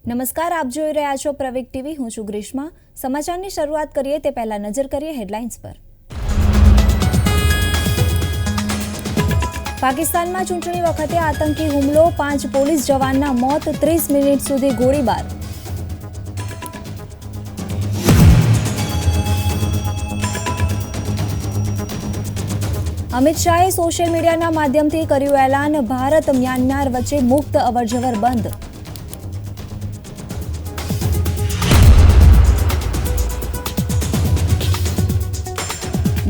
નમસ્કાર, આપ જોઈ રહ્યા છો પ્રવેગ ટીવી. હું છું ગ્રીષ્મા. સમાચારની શરૂઆત કરીએ તે પહેલા નજર કરીએ હેડલાઇન્સ પર. પાકિસ્તાનમાં ચૂંટણી વખતે આતંકી હુમલો, 5 પોલીસ જવાનના મોત, 30 મિનિટ સુધી ગોળીબાર. અમિત શાહે સોશિયલ મીડિયાના માધ્યમથી કર્યું એલાન, ભારત મ્યાનમાર વચ્ચે મુક્ત અવરજવર બંધ.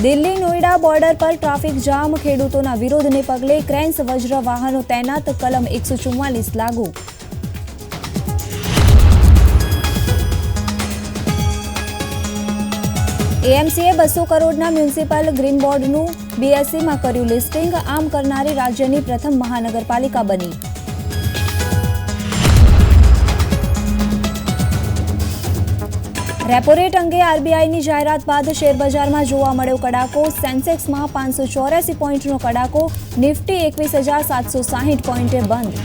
દિલ્હી નોઈડા બોર્ડર પર ટ્રાફિક જામ, ખેડૂતોના વિરોધને પગલે ક્રેન્સ વજ્ર વાહનો તૈનાત, કલમ 144 લાગુ. એએમસીએ 200 કરોડના મ્યુનિસિપલ ગ્રીન બોર્ડનું બીએસસીમાં કર્યું લિસ્ટિંગ, આમ કરનારી રાજ્યની પ્રથમ મહાનગરપાલિકા બની. રેપો રેટ અંગે આરબીઆઈની જાહેરાત બાદ શેરબજારમાં જોવા મળ્યો કડાકો, સેન્સેક્સમાં 584 પોઈન્ટનો કડાકો, નિફ્ટી 21,760 પોઈન્ટે બંધ.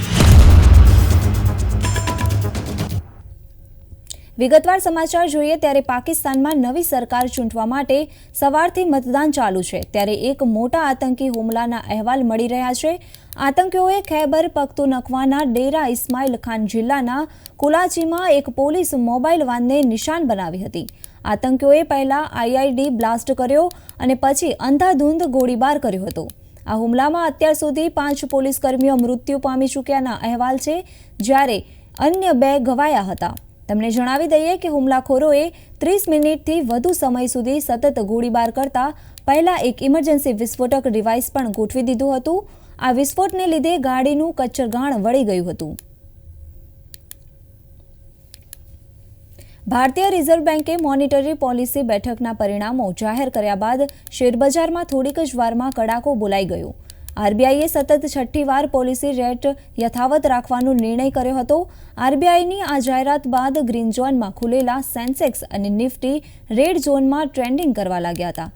વિગતવાર સમાચાર જોઈએ ત્યારે પાકિસ્તાનમાં નવી સરકાર ચૂંટવા માટે સવારથી મતદાન ચાલુ છે, ત્યારે એક મોટા આતંકી હુમલાના અહેવાલ મળી રહ્યા છે. આતંકીઓએ ખૈબર પખ્તુનખ્વાના ડેરા ઇસ્માઇલ ખાન જિલ્લાના કુલાચીમાં એક પોલીસ મોબાઈલ વાનને નિશાન બનાવી હતી. આતંકીઓએ પહેલા આઈઈડી બ્લાસ્ટ કર્યો અને પછી અંધાધૂંધ ગોળીબાર કર્યો હતો. આ હુમલામાં અત્યાર સુધી 5 પોલીસ કર્મીઓ મૃત્યુ પામી ચૂક્યાના અહેવાલ છે, જ્યારે અન્ય 2 ઘવાયા હતા. તમને જણાવી દઈએ કે હુમલાખોરોએ 30 મિનિટથી વધુ સમય સુધી સતત ગોળીબાર કરતા પહેલા એક ઇમરજન્સી વિસ્ફોટક ડિવાઇસ પણ ગોઠવી દીધું હતું. આ વિસ્ફોટને લીધે ગાડીનું કચ્ચરગાણ વળી ગયું હતું. ભારતીય રિઝર્વ બેન્કે મોનિટરી પોલિસી બેઠકના પરિણામો જાહેર કર્યા બાદ શેરબજારમાં થોડીક જ વારમાં કડાકો બોલાઈ ગયો. આરબીઆઈએ સતત 6ઠ્ઠી વાર પોલિસી રેટ યથાવત રાખવાનો નિર્ણય કર્યો હતો. આરબીઆઈની આ જાહેરાત બાદ ગ્રીન ઝોનમાં ખુલેલા સેન્સેક્સ અને નિફ્ટી રેડ ઝોનમાં ટ્રેન્ડિંગ કરવા લાગ્યા હતા.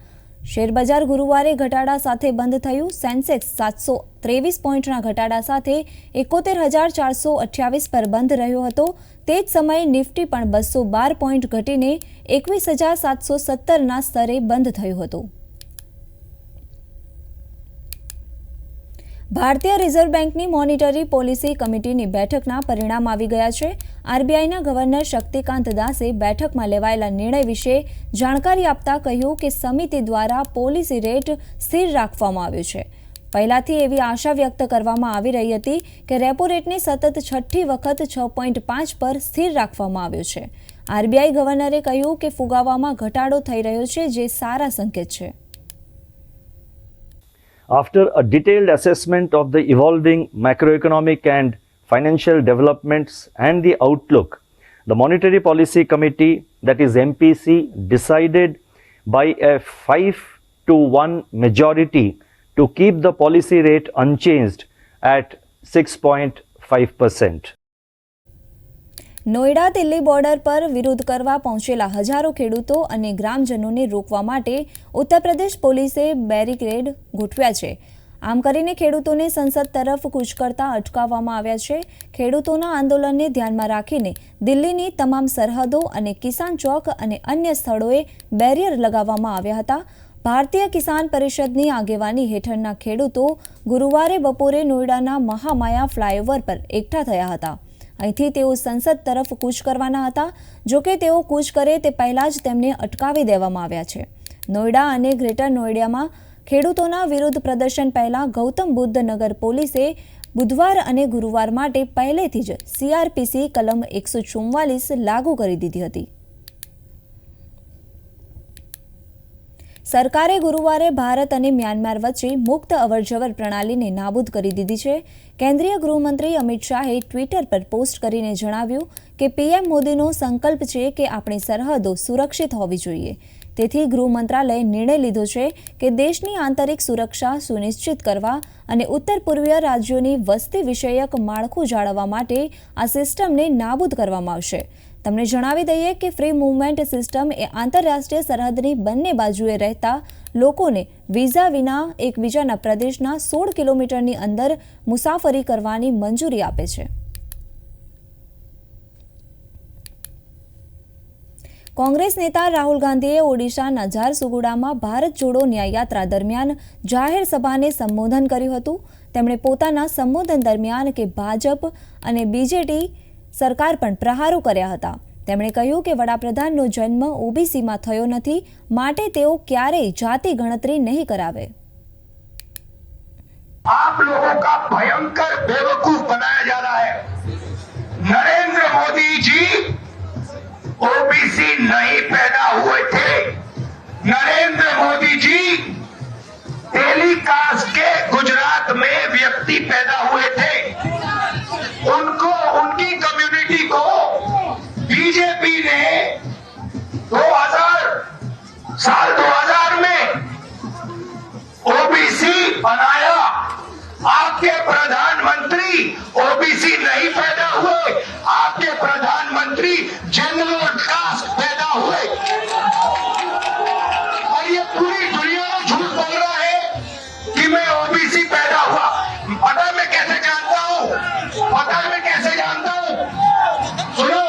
શેરબજાર ગુરુવારે ઘટાડા સાથે બંધ થયું. સેન્સેક્સ 723 પોઈન્ટના ઘટાડા સાથે 71,428 પર બંધ રહ્યો હતો. તે જ સમયે નિફ્ટી પણ 212 પોઈન્ટ ઘટીને 21,717ના સ્તરે બંધ થયું હતું. ભારતીય રિઝર્વ બેન્કની મોનિટરી પોલિસી કમિટીની બેઠકના પરિણામ આવી ગયા છે. આરબીઆઈના ગવર્નર શક્તિકાંત દાસે બેઠકમાં લેવાયેલા નિર્ણય વિશે જાણકારી આપતા કહ્યું કે સમિતિ દ્વારા પોલિસી રેટ સ્થિર રાખવામાં આવ્યો છે. પહેલાથી એવી આશા વ્યક્ત કરવામાં આવી રહી હતી કે રેપો રેટને સતત 6ઠ્ઠી વખત 6.5 પર સ્થિર રાખવામાં આવ્યો છે. આરબીઆઈ ગવર્નરે કહ્યું કે ફુગાવામાં ઘટાડો થઈ રહ્યો છે, જે સારા સંકેત છે. After a detailed assessment of the evolving macroeconomic and financial developments and the outlook, the Monetary Policy Committee, that is MPC, decided by a 5-1 majority to keep the policy rate unchanged at 6.5%. Noida Delhi border પર વિરોધ કરવા પહોંચેલા હજારો ખેડૂતો અને ગ્રામજનોને રોકવા માટે ઉત્તર પ્રદેશ પોલીસે બેરિકેડ ગોઠવ્યા છે. આમ કરીને ખેડૂતોને સંસદ તરફ કૂચ કરતા અટકાવવામાં આવ્યા છે. ખેડૂતોના આંદોલનને ધ્યાનમાં રાખીને દિલ્હીની તમામ સરહદો અને કિસાન ચોક અને અન્ય સ્થળોએ બેરિયર લગાવવામાં આવ્યા હતા. ભારતીય કિસાન પરિષદની આગેવાની હેઠળના ખેડૂતો ગુરુવારે બપોરે નોઈડાના મહામાયા ફ્લાયઓવર પર એકઠા થયા હતા. અહીંથી તેઓ સંસદ તરફ કૂચ કરવાના હતા. જોકે તેઓ કૂચ કરે તે પહેલાં જ તેમને અટકાવી દેવામાં આવ્યા છે. નોઈડા અને ગ્રેટર નોઈડામાં ખેડૂતોના વિરોધ પ્રદર્શન પહેલા ગૌતમ બુદ્ધ નગર પોલીસે બુધવાર અને ગુરુવાર માટે પહેલેથી જ સીઆરપીસી કલમ 144 લાગુ કરી દીધી હતી. સરકારે ગુરુવારે ભારત અને મ્યાનમાર વચ્ચે મુક્ત અવરજવર પ્રણાલીને નાબૂદ કરી દીધી છે. કેન્દ્રીય ગૃહમંત્રી અમિત શાહે ટ્વિટર પર પોસ્ટ કરીને જણાવ્યું કે પીએમ મોદીનો સંકલ્પ છે કે આપણી સરહદો સુરક્ષિત હોવી જોઈએ. તેથી ગૃહ મંત્રાલયે નિર્ણય લીધો છે કે દેશની આંતરિક સુરક્ષા સુનિશ્ચિત કરવા અને ઉત્તર પૂર્વીય રાજ્યોની વસ્તી વિષયક માળખું જાળવવા માટે આ સિસ્ટમને નાબૂદ કરવામાં આવશે. તમને જણાવી દઈએ કે ફ્રી મૂવમેન્ટ સિસ્ટમ એ આંતરરાષ્ટ્રીય સરહદની બંને બાજુએ રહેતા લોકોને વિઝા વિના એકબીજાના પ્રદેશના 16 કિલોમીટરની અંદર મુસાફરી કરવાની મંજૂરી આપે છે. કોંગ્રેસ નેતા રાહુલ ગાંધીએ ઓડિશાના ઝારસુગુડામાં ભારત જોડો ન્યાયયાત્રા દરમિયાન જાહેર સભાને સંબોધન કર્યું હતું। તેમણે પોતાના સંબોધન દરમિયાન કે ભાજપ અને બીજેડી સરકાર પણ પ્રહારો કર્યા હતા। તેમણે કહ્યું કે વડાપ્રધાનનો જન્મ ઓબીસીમાં થયો નથી, માટે તેઓ ક્યારેય જાતિ ગણતરી નહીં करावे। आप लोगों का भयंकर बेवकूफ बनाया जा रहा है। नरेंद्र मोदी जी ओबीसी नहीं पैदा हुए थे। नरेंद्र मोदी जी टेलीकास्ट के गुजरात में व्यक्ति पैदा हुए थे। उनको, उनकी कम्युनिटी को बीजेपी ने 2000 में ओबीसी बनाया। आपके प्रधानमंत्री ओबीसी नहीं पैदा हुए, आपके प्रधानमंत्री जनरल कास्ट पैदा हुए। और ये पूरी दुनिया में झूठ बोल रहा है कि मैं ओबीसी पैदा हुआ। पता है मैं कैसे जानता हूँ, पता है मैं कैसे जानता हूँ। सुनो,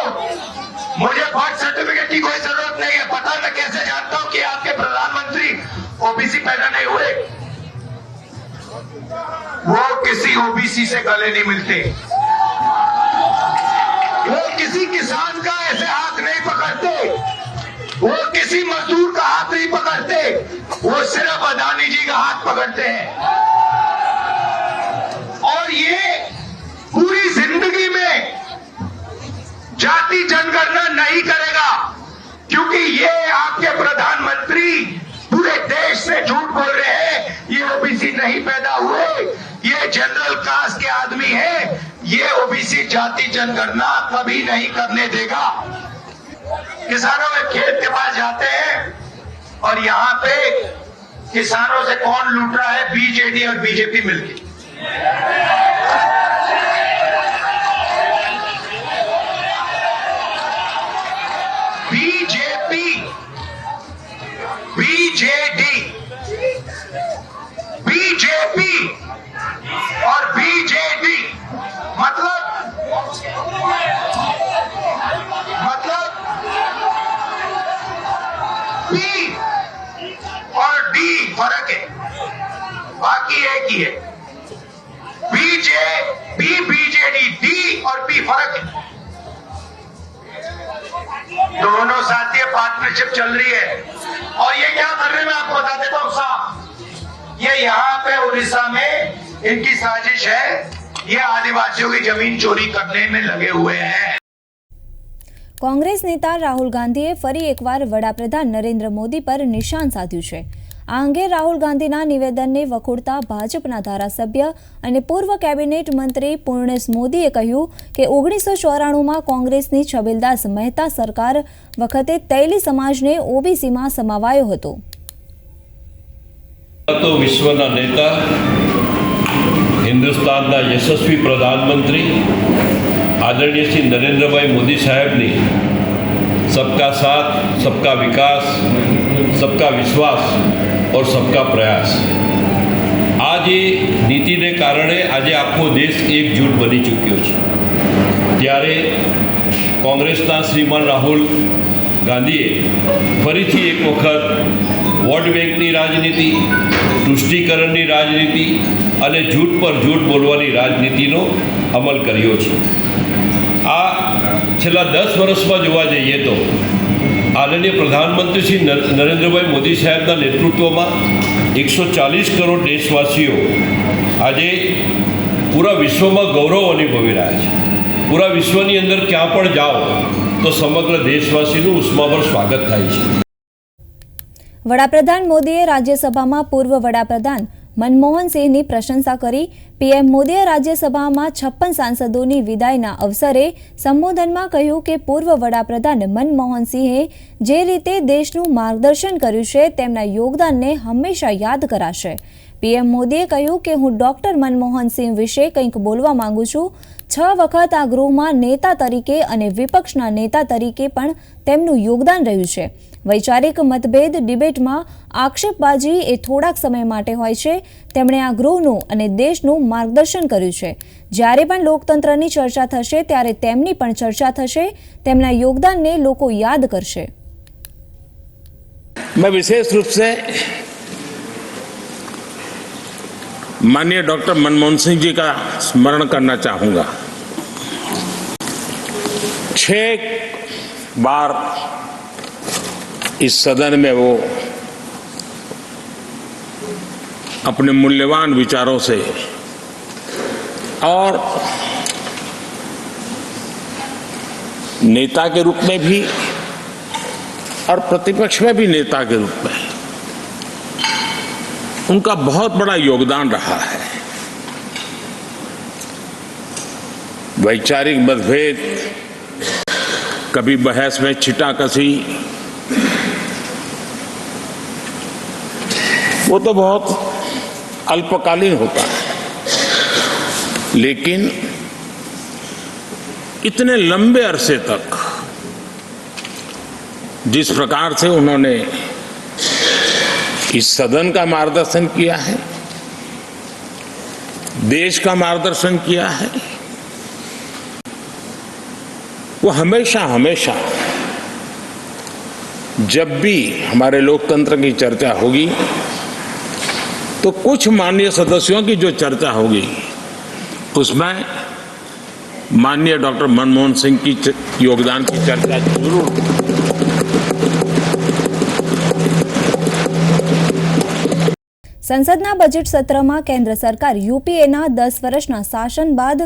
मुझे बर्थ सर्टिफिकेट की कोई जरूरत नहीं है। पता है मैं कैसे जानता हूँ कि आपके प्रधानमंत्री ओबीसी पैदा नहीं हुए। वो किसी ओबीसी से गले नहीं मिलते, वो किसी किसान का ऐसे हाथ नहीं पकड़ते, वो किसी मजदूर का हाथ नहीं पकड़ते, वो सिर्फ अदानी जी का हाथ पकड़ते हैं। और ये पूरी जिंदगी में जाति जनगणना नहीं करेगा, क्योंकि ये आपके प्रधानमंत्री पूरे देश से झूठ बोल रहे हैं। ये ओबीसी नहीं पैदा हुए, ये जनरल कास्ट के आदमी है। ये ओबीसी जाति जनगणना कभी नहीं करने देगा। किसानों के खेत के पास जाते हैं और यहाँ पे किसानों से कौन लूट रहा है? बीजेडी और बीजेपी मिलकर। बीजेपी और बीजेडी मतलब पी और डी फर्क है, बाकी एक ही है। बीजेपी, बीजेडी, डी और पी फर्क है। दोनों साथी पार्टनरशिप चल रही है। और ये क्या कर रहे हैं मैं आपको बता देता हूं साहब। ये यहाँ पे उड़ीसा में इनकी साजिश है, ये आदिवासियों की जमीन चोरी करने में लगे हुए हैं। કોંગ્રેસ નેતા રાહુલ ગાંધીએ ફરી એકવાર વડાપ્રધાન નરેન્દ્ર મોદી પર નિશાન સાધ્યું છે। આ અંગે રાહુલ ગાંધીના નિવેદનને વખોડતા ભાજપના ધારાસભ્ય અને પૂર્વ કેબિનેટ મંત્રી પૂર્ણેશ મોદીએ કહ્યું કે 1994માં કોંગ્રેસની છબીલદાસ મહેતા સરકાર વખતે તૈલી સમાજને ઓબીસીમાં સમાવાયો હતો। तो विश्वना नेता, हिंदुस्तानना यशस्वी प्रधानमंत्री आदरणीय श्री नरेंद्र भाई मोदी साहेबनी सबका साथ, सबका विकास, सबका विश्वास और सबका प्रयास आज ये नीति ने कारणे आज आखो देश एकजूट बनी चूक्यो छे। त्यारे कांग्रेसना श्रीमान राहुल गांधीए फरीथी एक वखत वोट बेंकनी राजनीति, तुष्टिकरणनी राजनीति અને झूठ पर झूठ बोलवानी राजनीतिनो अमल कर्यो छे। आ छेल्ला 10 वर्षमां जोवा जईए तो आदरणीय प्रधानमंत्री श्री नरेंद्रभाई मोदी साहेबना नेतृत्वमां 140 करोड़ देशवासीओ आजे पूरा विश्वमां गौरव अनुभवी रह्या छे। पूरा विश्वनी अंदर क्यां पण जाओ तो समग्र देशवासीनुं उष्माभर स्वागत थाय छे। વડાપ્રધાન મોદીએ રાજ્યસભામાં પૂર્વ વડાપ્રધાન મનમોહન સિંહની પ્રશંસા કરી। પીએમ મોદીએ રાજ્યસભામાં 56 સાંસદોની વિદાયના અવસરે સંબોધનમાં કહ્યું કે પૂર્વ વડાપ્રધાન મનમોહન સિંહે જે રીતે દેશનું માર્ગદર્શન કર્યું છે તેમના યોગદાનને હંમેશા યાદ કરાશે। પીએમ મોદીએ કહ્યું કે હું ડોક્ટર મનમોહન સિંહ વિશે કંઈક બોલવા માંગુ છું। 6 વખત આ ગૃહમાં નેતા તરીકે અને વિપક્ષના નેતા તરીકે પણ તેમનું યોગદાન રહ્યું છે। વૈચારિક મતભેદ ડિબેટમાં આક્ષેપબાજી એ થોડાક સમય માટે હોય છે। તેમણે આ ગૃહનું અને દેશનું માર્ગદર્શન કર્યું છે। જ્યારે પણ લોકતંત્રની ચર્ચા થશે ત્યારે તેમની પણ ચર્ચા થશે। તેમના યોગદાનને લોકો યાદ કરશે। मैं विशेष रूप से माननीय डॉक्टर मनमोहन सिंह जी का स्मरण करना चाहूंगा। 6 बार इस सदन में वो अपने मूल्यवान विचारों से और नेता के रूप में भी और प्रतिपक्ष में भी नेता के रूप में उनका बहुत बड़ा योगदान रहा है। वैचारिक मतभेद, कभी बहस में छिटाकशी, वो तो बहुत अल्पकालीन होता है, लेकिन इतने लंबे अरसे तक जिस प्रकार से उन्होंने इस सदन का मार्गदर्शन किया है, देश का मार्गदर्शन किया है, वो हमेशा हमेशा जब भी हमारे लोकतंत्र की चर्चा होगी तो कुछ माननीय सदस्यों की जो चर्चा होगी उसमें माननीय डॉक्टर मनमोहन सिंह की योगदान की चर्चा जरूर होगी। સંસદના બજેટ સત્રમાં કેન્દ્ર સરકાર યુપીએના 10 વર્ષના શાસન બાદ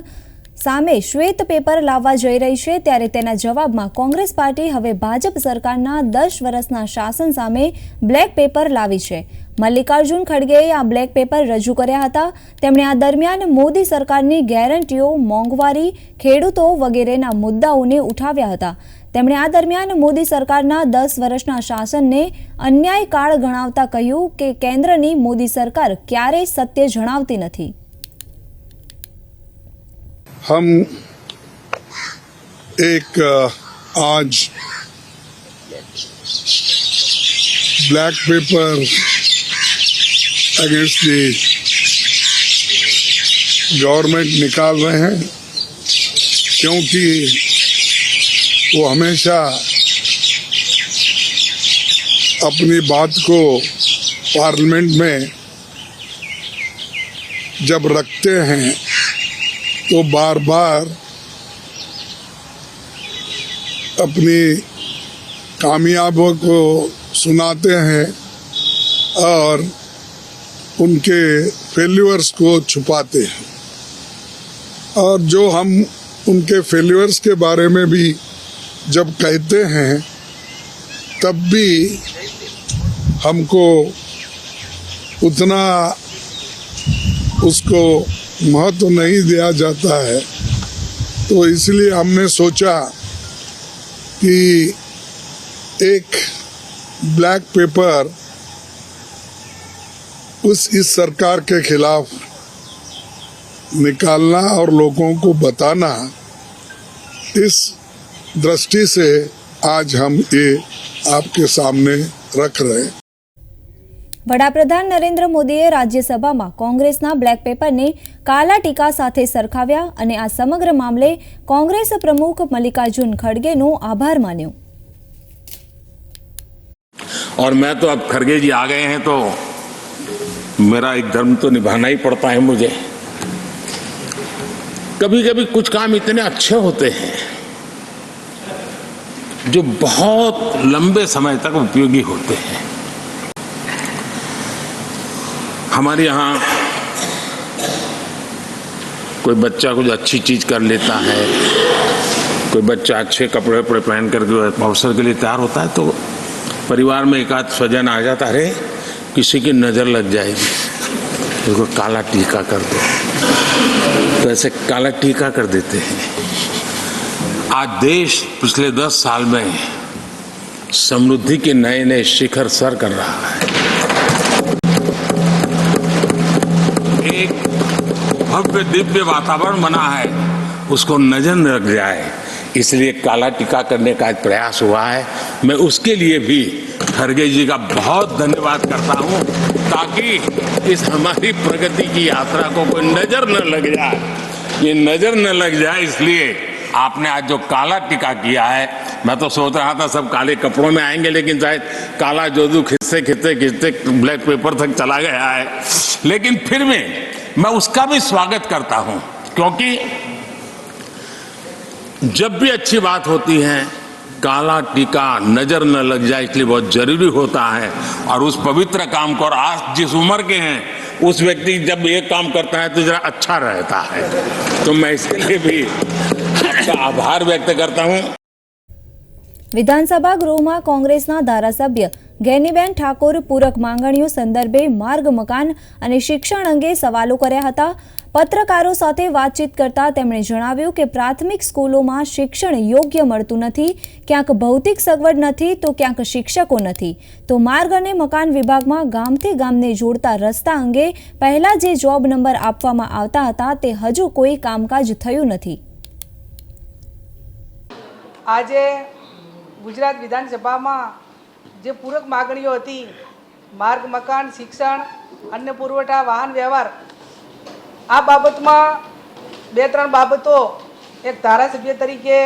સામે શ્વેત પેપર લાવવા જઈ રહી છે, ત્યારે તેના જવાબમાં કોંગ્રેસ પાર્ટી હવે ભાજપ સરકારના 10 વર્ષના શાસન સામે બ્લેક પેપર લાવી છે। મલ્લિકાર્જુન ખડગેએ આ બ્લેક પેપર રજૂ કર્યા હતા। તેમણે આ દરમિયાન મોદી સરકારની ગેરંટીઓ, મોંઘવારી, ખેડૂતો વગેરેના મુદ્દાઓને ઉઠાવ્યા હતા। તેમણે આ દરમિયાન મોદી સરકારના 10 વર્ષના શાસનને અન્યાયકાળ ગણાવતા કહ્યું કે કેન્દ્રની મોદી સરકાર ક્યારેય સત્ય જણાવતી નથી। हम एक आज black pepper against the government निकाल रहे हैं, क्योंकि वो हमेशा अपनी बात को पार्लियामेंट में जब रखते हैं तो बार बार अपनी कामयाबियों को सुनाते हैं और उनके फेल्यूर्स को छुपाते हैं। और जो हम उनके फेल्यूर्स के बारे में भी जब कहते हैं तब भी हमको उतना उसको महत्व नहीं दिया जाता है। तो इसलिए हमने सोचा कि एक ब्लैक पेपर इस सरकार के खिलाफ निकालना और लोगों को बताना, इस दृष्टि से आज हम ये आपके सामने रख रहे हैं। વડાપ્રધાન નરેન્દ્ર મોદીએ રાજ્યસભામાં કોંગ્રેસના બ્લેક પેપરને કાલા ટીકા સાથે સરખાવ્યા અને આ સમગ્ર મામલે કોંગ્રેસ પ્રમુખ મલ્લિકાર્જુન ખડગેનો આભાર માન્યો। और मैं तो अब खड़गे जी आ गए हैं तो मेरा एक धर्म तो निभाना ही पड़ता है मुझे। कभी कभी कुछ काम इतने अच्छे होते हैं जो बहुत लंबे समय तक उपयोगी होते हैं। हमारे यहाँ कोई बच्चा कुछ अच्छी चीज कर लेता है, कोई बच्चा अच्छे कपड़े वपड़े पहन करके अवसर के लिए तैयार होता है तो परिवार में एक आध स्वजन आ जाता है, किसी की नजर लग जाएगी, उसको काला टीका कर दो, तो ऐसे काला टीका कर देते हैं। आज देश पिछले 10 साल में समृद्धि के नए नए शिखर सर कर रहा है। एक भव्य दिव्य वातावरण बना है, उसको नजर न लग जाए, इसलिए काला टीका करने का प्रयास हुआ है। मैं उसके लिए भी खड़गे जी का बहुत धन्यवाद करता हूं, ताकि इस हमारी प्रगति की यात्रा को कोई नजर न लग जाए। ये नजर न लग जाए इसलिए आपने आज जो काला टीका किया है मैं तो सोच रहा था सब काले कपड़ों में आएंगे, लेकिन शायद काला जादू खिंचते खिंचते खिंचते ब्लैक पेपर तक चला गया है। लेकिन फिर भी मैं उसका भी स्वागत करता हूं, क्योंकि जब भी अच्छी बात होती है काला टीका नजर न लग जाए, इसलिए बहुत जरूरी होता है। और उस पवित्र काम को, और आज जिस उम्र के हैं उस व्यक्ति जब ये काम करता है तो जरा अच्छा रहता है, तो मैं इसके लिए भी आपका आभार व्यक्त करता हूं। વિધાનસભા ગૃહમાં કોંગ્રેસના ધારાસભ્ય ગેનીબેન ઠાકોર પૂરક માંગણીઓ સંદર્ભે માર્ગ મકાન અને શિક્ષણ અંગે સવાલો કર્યા હતા। પત્રકારો સાથે વાતચીત કરતા તેમણે જણાવ્યું કે પ્રાથમિક સ્કૂલોમાં શિક્ષણ યોગ્ય મળતું નથી, ક્યાંક ભૌતિક સગવડ નથી તો ક્યાંક શિક્ષકો નથી, તો માર્ગ અને મકાન વિભાગમાં ગામથી ગામને જોડતા રસ્તા અંગે પહેલા જે જોબ નંબર આપવામાં આવતા હતા તે હજુ કોઈ કામકાજ થયું નથી। આજે ગુજરાત વિધાનસભામાં જે પૂરક માગણીઓ હતી, માર્ગ મકાન શિક્ષણ અન્ય પુરવઠા વાહન વ્યવહાર, આ બાબતમાં બે ત્રણ બાબતો એક ધારાસભ્ય તરીકે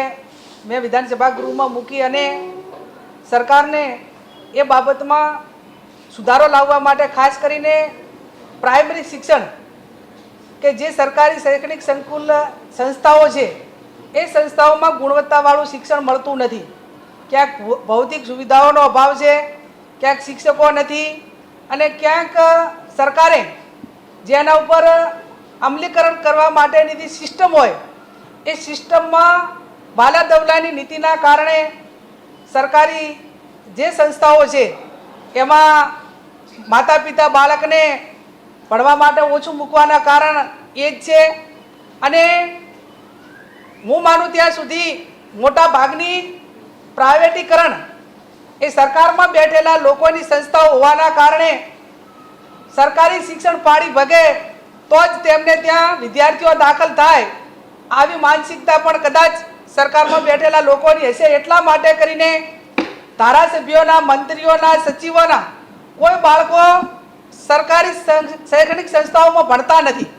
મેં વિધાનસભા ગૃહમાં મૂકી અને સરકારને એ બાબતમાં સુધારો લાવવા માટે ખાસ કરીને પ્રાઇમરી શિક્ષણ કે જે સરકારી શૈક્ષણિક સંસ્થાઓ છે એ સંસ્થાઓમાં ગુણવત્તાવાળું શિક્ષણ મળતું નથી। ક્યાંક ભૌતિક સુવિધાઓનો અભાવ છે, ક્યાંક શિક્ષકો નથી અને ક્યાંક સરકારે જેના ઉપર અમલીકરણ કરવા માટેની જે સિસ્ટમ હોય એ સિસ્ટમમાં બાલાદવલાની નીતિના કારણે સરકારી જે સંસ્થાઓ છે એમાં માતા પિતા બાળકને ભણવા માટે ઓછું મૂકવાના કારણ એ જ છે। અને હું માનું ત્યાં સુધી મોટા ભાગની પ્રાઇવેટીકરણ એ સરકારમાં બેઠેલા લોકોની સંસ્થાઓ હોવાના કારણે સરકારી શિક્ષણ પાડી ભગે તો જ તેમને ત્યાં વિદ્યાર્થીઓ દાખલ થાય, આવી માનસિકતા પણ કદાચ સરકારમાં બેઠેલા લોકોની હશે। એટલા માટે કરીને ધારાસભ્યોના, મંત્રીઓના, સચિવોના કોઈ બાળકો સરકારી શૈક્ષણિક સંસ્થાઓમાં ભણતા નથી।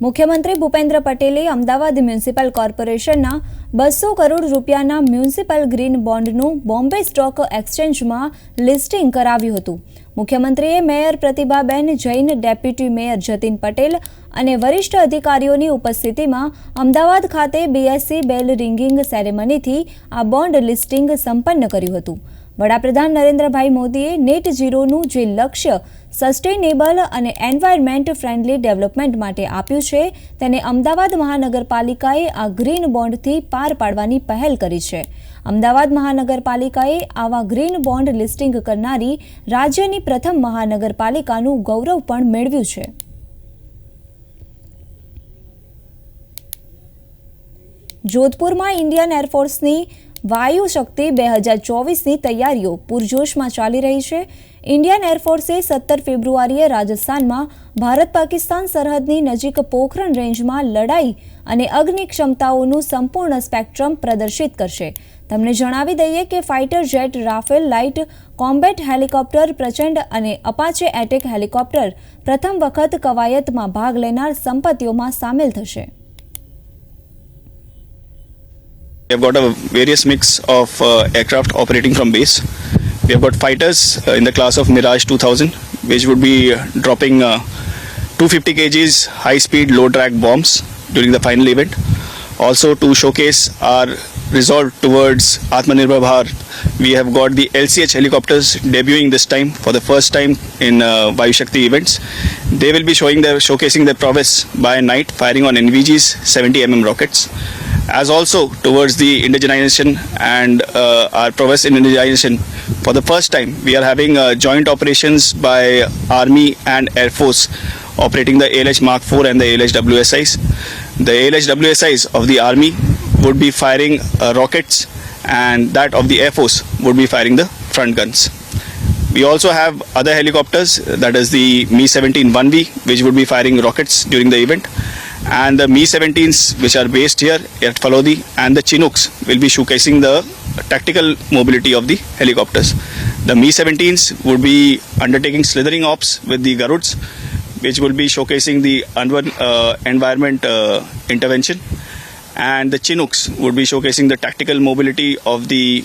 મુખ્યમંત્રી ભૂપેન્દ્ર પટેલે અમદાવાદ મ્યુનિસિપલ કોર્પોરેશનના 200 કરોડ રૂપિયાના મ્યુનિસિપલ ગ્રીન બોન્ડનું બોમ્બે સ્ટોક એક્સચેન્જમાં લિસ્ટિંગ કરાવ્યું હતું। મુખ્યમંત્રીએ mayor Pratibhaben Jain, deputy mayor Jatin Patel અને વરિષ્ઠ અધિકારીઓની ઉપસ્થિતિમાં અમદાવાદ ખાતે બીએસસી બેલ રિંગિંગ સેરેમનીથી આ બોન્ડ લિસ્ટિંગ સંપન્ન કર્યું હતું। વડાપ્રધાન નરેન્દ્રભાઈ મોદીએ નેટ ઝીરોનું જે લક્ષ્ય સસ્ટેનેબલ અને એન્વાયરમેન્ટ ફ્રેન્ડલી ડેવલપમેન્ટ માટે આપ્યું છે તેને અમદાવાદ મહાનગરપાલિકાએ આ ગ્રીન બોન્ડથી પાર પાડવાની પહેલ કરી છે। અમદાવાદ મહાનગરપાલિકાએ આવા ગ્રીન બોન્ડ લિસ્ટિંગ કરનારી રાજ્યની પ્રથમ મહાનગરપાલિકાનું ગૌરવ પણ મેળવ્યું છે। જોધપુરમાં ઇન્ડિયન એરફોર્સની વાયુ શક્તિ 2024ની તૈયારીઓ પૂરજોશમાં ચાલી રહી છે। ઇન્ડિયન એરફોર્સે 17 ફેબ્રુઆરીએ રાજસ્થાનમાં ભારત પાકિસ્તાન સરહદની નજીક પોખરણ રેન્જમાં લડાઈ અને અગ્નિ ક્ષમતાઓનું સંપૂર્ણ સ્પેક્ટ્રમ પ્રદર્શિત કરશે। તમને જણાવી દઈએ કે fighter jet, Rafale light combat helicopter, પ્રચંડ અને અપાચે એટેક હેલિકોપ્ટર પ્રથમ વખત કવાયતમાં ભાગ લેનાર સંપત્તિઓમાં સામેલ થશે। We have got a various mix of aircraft operating from base. We have got fighters in the class of Mirage 2000, which would be dropping 250 kgs high-speed, low-drag bombs during the final event. Also, to showcase our resolve towards Atmanirbhar Bharat, we have got the LCH helicopters debuting this time for the first time in Vayu Shakti events. They will be showcasing their prowess by night, firing on NVG's 70mm rockets. As also towards the indigenization and our prowess in indigenization, for the first time we are having joint operations by Army and Air Force operating the ALH Mark 4 and the ALH WSIs. The ALH WSIs of the Army would be firing rockets, and that of the Air Force would be firing the front guns. We also have other helicopters, that is the Mi-17 1V, which would be firing rockets during the event. And the Mi-17s, which are based here at Falodi, and the Chinooks will be showcasing the tactical mobility of the helicopters. The Mi-17s would be undertaking slithering ops with the Garuds, which will be showcasing the environment intervention. and the Chinooks would be showcasing the tactical mobility of the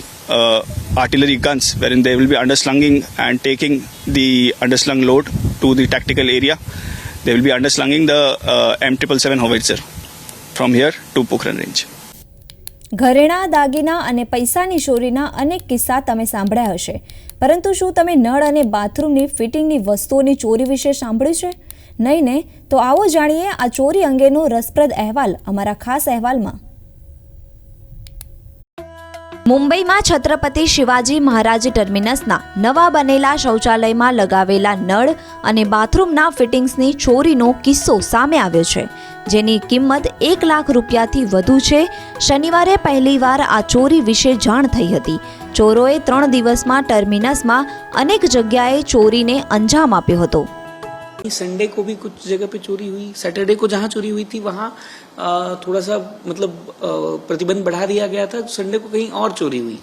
artillery guns, wherein they will be underslunging and taking the underslung load to the tactical area. They will be underslunging the M777 howitzer from here to Pokhran range. ઘરેણાં દાગીના અને પૈસાની ચોરીના અનેક કિસ્સા તમે સાંભળ્યા હશે, પરંતુ શું તમે નળ અને બાથરૂમની ફિટિંગની વસ્તુઓની ચોરી વિશે સાંભળ્યું છે? નહીં ને? તો આવો જાણીએ આ ચોરી અંગેનો રસપ્રદ અહેવાલ અમારા ખાસ અહેવાલમાં. મુંબઈમાં છત્રપતિ શિવાજી મહારાજ ટર્મિનસના નવા બનેલા શૌચાલયમાં લગાવેલા નળ અને બાથરૂમના ફિટિંગ્સની ચોરીનો કિસ્સો સામે આવ્યો છે, જેની કિંમત 1 લાખ રૂપિયાથી વધુ છે. શનિવારે પહેલીવાર આ ચોરી વિશે જાણ થઈ હતી. ચોરોએ 3 દિવસમાં ટર્મિનસમાં અનેક જગ્યાએ ચોરીને અંજામ આપ્યો હતો. संडे को भी कुछ जगह पे चोरी हुई, सैटरडे को जहाँ चोरी हुई थी वहाँ थोड़ा सा मतलब प्रतिबंध बढ़ा दिया गया था, संडे को कहीं और चोरी हुई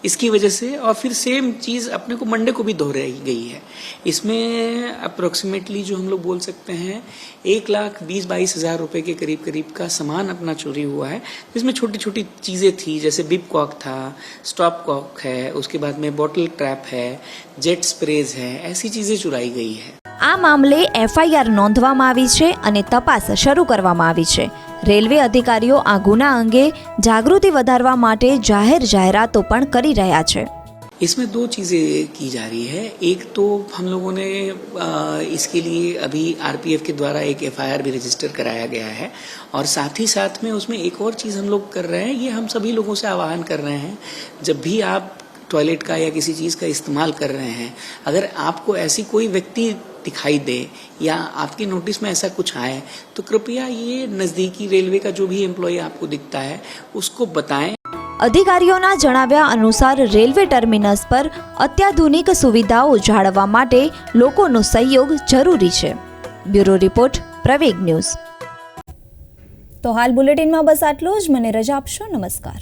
इसकी वजह से, और फिर सेम चीज़ अपने को मंडे को भी दोहराई गई है. इसमें अप्रोक्सीमेटली जो हम लोग बोल सकते हैं 1,20,22,000 रुपए के करीब करीब का सामान अपना चोरी हुआ है, जिसमें छोटी छोटी चीज़ें थी, जैसे बिप कॉक था, स्टॉप कॉक है, उसके बाद में बॉटल ट्रैप है, जेट स्प्रेज है, ऐसी चीज़ें चुराई गई है. આ મામલે FIR નોંધવામાં આવી છે અને તપાસ શરૂ કરવામાં આવી છે. રેલવે અધિકારીઓ આ ગુના અંગે જાગૃતિ વધારવા માટે જાહેર જાહેરાતો પણ કરી રહ્યા છે. इसमें 2 चीज़ें की जा रही है. एक तो हम लोगों ने इसके लिए अभी RPF के द्वारा एक FIR भी रजिस्टर कराया गया है, और साथ ही साथ में उसमें एक और चीज़ हम लोग कर रहे हैं. ये हम सभी लोगों से आह्वान कर रहे हैं, जब भी आप टॉयलेट का या किसी चीज़ का इस्तेमाल कर रहे हैं, अगर आपको ऐसी कोई व्यक्ति दिखाई दे या आपके नोटिस में ऐसा कुछ आए, तो कृपया ये नज़दीकी रेलवे का जो भी एम्प्लॉय आपको दिखता है उसको बताएं. અધિકારીઓના જણાવ્યા અનુસાર રેલવે ટર્મિનસ પર અત્યાધુનિક સુવિધાઓ જાળવવા માટે લોકોનો સહયોગ જરૂરી છે. બ્યુરો રિપોર્ટ, પ્રવેગ ન્યૂઝ. તો હાલ બુલેટિનમાં બસ આટલું જ. મને રજા આપશો. નમસ્કાર.